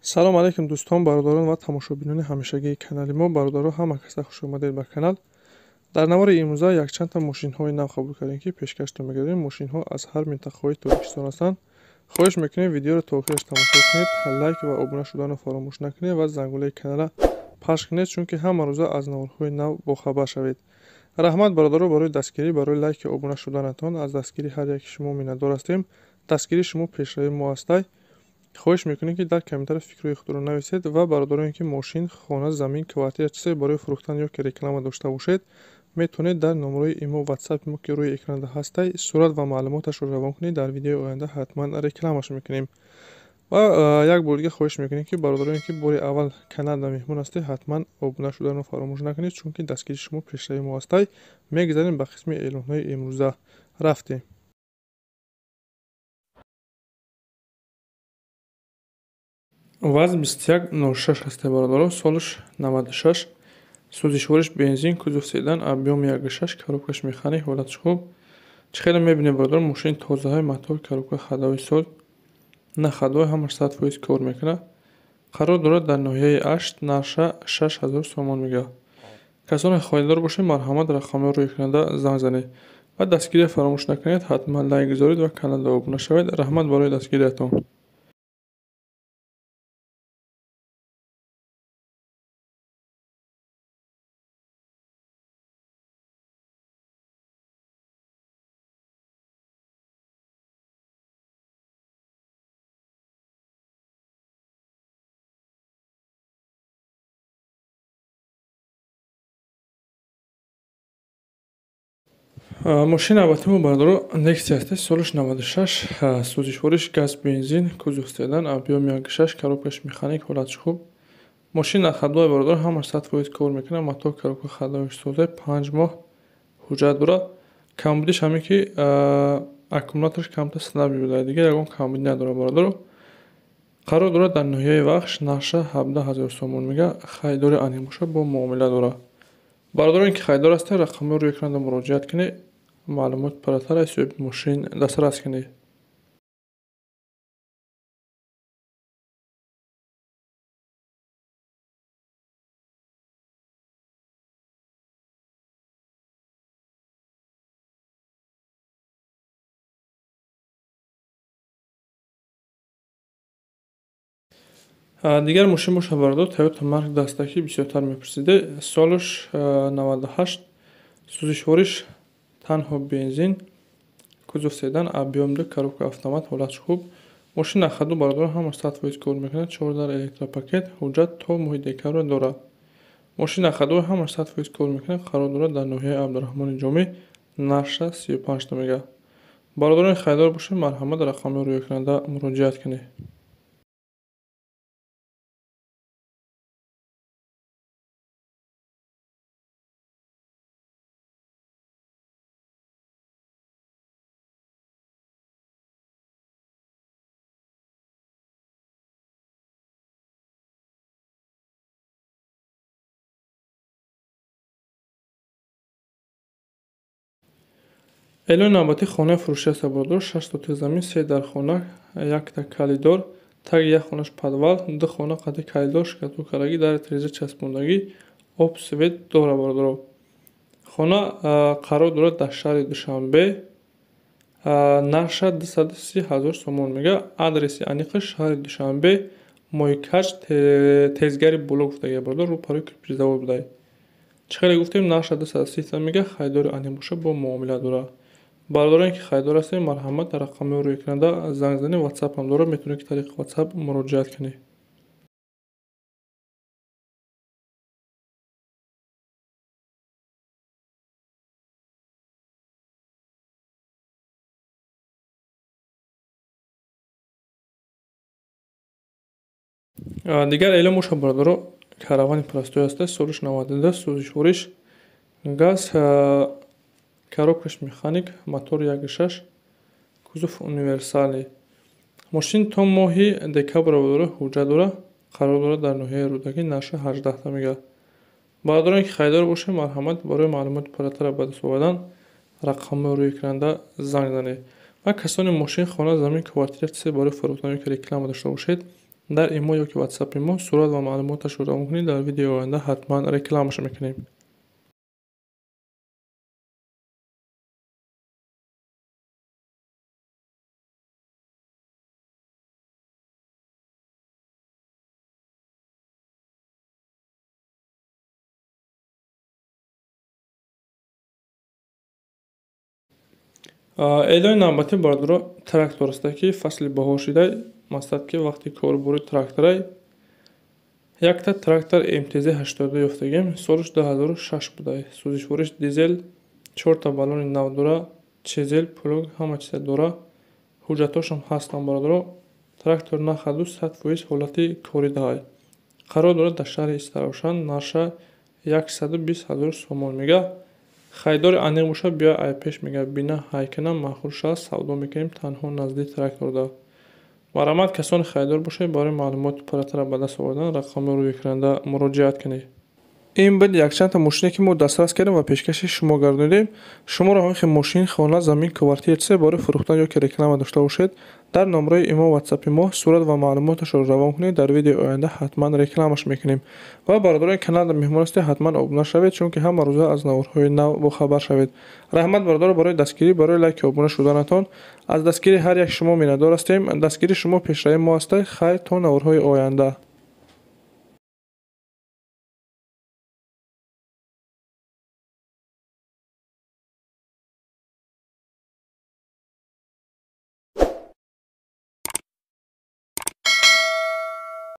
салом алайкум дӯстон, бародарон ва тамошобинони ҳамешагии канали мо. Бародаро ҳама каса хушомадед ба канал. Дар навори имрӯза якчандта мошинҳои нав қабул кардем, ки пешкашда мегардем. Мошинҳо аз ҳар минтақаҳои Тоҷикистон ҳастанд. хоҳиш мекунем видеоро то охираш тамошо кунед, лайк ва обуна шуданро фаромӯш накунед ва зангулаи канала пахш кунед, чунки ҳама рӯза аз наворҳои нав бохабар шавед. раҳмат бародаро барои дастгирӣ, барои лайки обуна шуданатон. аз дастгири ҳар яки шумо миннатдор ҳастем. дастгирии шумо пешравии мо ҳастай. хоҳиш мекунем ки дар комментария фикрҳои худро нависед ва бародароне ки мошин, хона, замин, квартира чизе барои фурӯхтан ё ки реклама дошта бошед, метавонед дар номерои имо ватсапи мо ки рӯи экрана ҳастай сурат ва маълумоташро равон кунед. дар видеои оянда ҳатман рекламаш мекунем. ва як бор дига хоҳиш мекунем ки бародароне ки бори аввал каналда меҳмон ҳастед, ҳатман обуна шуданро фаромӯш накунед, чунки дастгири шумо пешравии мо ҳастай. мегузарем ба қисми эълонҳои имрӯза. рафтем. ВАЗ 2106 ҳастед бародаро, солиш 96, сӯзишвориш бензин, кузов седан, объем 1.6, коробкаш механик, ҳолатиш хуб. чӣ хеле мебинем бародаро, мошин тозаҳои матои коробка хадои сол, на хадои ҳамаш 100% кор мекунад. қарор дорад дар ноҳияи Ашт, нарша 6000 сомон мегӯяд. касоне хоҳедор бошед, марҳамат рақамҳои рӯи экрана занг занед ва дастгирия фаромӯш накунед. ҳатман лайк гузоред ва каналда обуна шавед. раҳмат барои дастгириятон. мошин аватимо бародаро Nexia ҳастед, солиш 96, сӯзишвориш газ бензин, кузов седан, объем 1.6, коробкаш механик, ҳолатиш хуб. мошин на хадои бародаро ҳамаш 100% кор мекунад. матои коробка хадоиш соза 5 моҳ ҳуҷҷат дорад. камбудиш ҳаме ки аккумуляториш камтар слаб буда, дигар ягон камбуди надорад бародаро. қарор дорад дар ноҳияи Вахш, нарша 17000 сомон мегӯяд. харидори анемоша бо муомила дорад. бародароне ки харидор ҳастед, рақамҳои рӯи экрана муроҷиат кунед. маълумоти паратар асоби мошин дастрас кунед. дигар мошин бошад бародаро, Toyota Mark дастакӣ бисёртар мепурсиде, солиш 98, сӯзишвориш танҳо бензин, кузов седан, объем 2, коробка автомат, ҳолатиш хуб. мошин на хаду бародаро ҳамаш 100% кор мекунад. 14 электропакет, ҳуҷҷат то моҳи декабр дорад. мошин на хадои ҳамаш 100% кор мекунад. қарор дорад дар ноҳияи Абдурахмони Ҷомеъ, нарша 35 та мегӯяд. бародароне харидор бошед, марҳамат рақамҳои рӯи экрана муроҷиат кунед. эълони навбатии хонаи фурӯшӣ ҳастед бародаро, 6 соти замин, 3 дар хона, 1 та калидор, таги 1 хонаш подвал, 2 хона қадди калидор, шкатулкарагӣ, дари тиреза часпондагӣ, об свет дорад бародаро. хона қарор дорад дар шаҳри Душанбе, нарша 230 000 сомон мегӯяд. адреси аниқаш шаҳри Душанбе, Мойкач, тезгари боло гуфтагия бародаро, рӯ парои кирпичзавод будай. чӣ хеле гуфтем, нарша 230 та мегӯяд. харидори анемоша бо муомила дорад. бародароне ки харидор ҳастед, марҳамат рақамҳои рӯи экрана занг занед. ватсапам дорад, метавонед ки тариқи ватсап муроҷиат кунед. дигар эълон бошад бародаро, каравани простой ҳастед, солиш 92, сӯзишвориш газ, коробкаш механик, мотор 1.6, кузов универсалӣ. мошин то моҳи декабр бародаро ҳуҷҷат дорад. қарор дорад дар ноҳияи Рӯдагӣ, нарша 18 та мегӯяд. бародароне ки харидор бошед, марҳамат барои маълумоти паратара ба даст овардан рақамҳои рӯи экрана занг занед. ва касони мошин, хона, замин, квартира чизе барои фурӯхтан ё ки реклама дошта бошед, дар имо ё ки ватсапи мо сурат ва маълумоташро равон кунед, дар видеои оянда ҳатман рекламаш мекунем. эълони навбати бародаро трактор аст ки фасли баҳор шуда мақсад ки вақти корбори тракторай якта трактор МТЗ-82 ёфтагем. Солиш 2006 будай. Сӯзишвориш дизел, 4 баллони нав дора, чизел, плуг, ҳама чиза дора. ҳуҷҷатошам ҳастанд бародаро. Трактор нахаду 100% ҳолати корӣ даҳад. Қарор дорад дар шаҳри Истаравшан нарша 120 000 сомон мегӯяд. Хайдори аниқ боша биё ай пеш мегӯяд бина ҳайкана маъқул шахс савдо мекунем танҳо назди трактор да. Марамат касони хайдор бошед барои маълумоти пурратара ба даст овардан рақами рӯйкунанда муроҷиат кунед. ин буд якчанда мошине ки мо дастрас кардем ва пешкаши шумо гардонидем. Шумо роҳои мошин, хона, замин, квартира чизе барои фурӯхтан ё ки реклама дошта бошед, дар номраи имо ватсапи мо сурат ва маълумоташро равон кунед. Дар видеои оянда ҳатман рекламаш мекунем. Ва бародарони каналда меҳмон ҳастед, ҳатман обуна шавед, чунки ҳама рӯза аз наворҳои нав бохабар шавед. Раҳмат бародаро барои дастгирӣ, барои лайки обуна шуданатон. Аз дастгири ҳар як шумо миннатдор ҳастем. Дастгири шумо пешраи мо аст. Хайр то наворҳои оянда.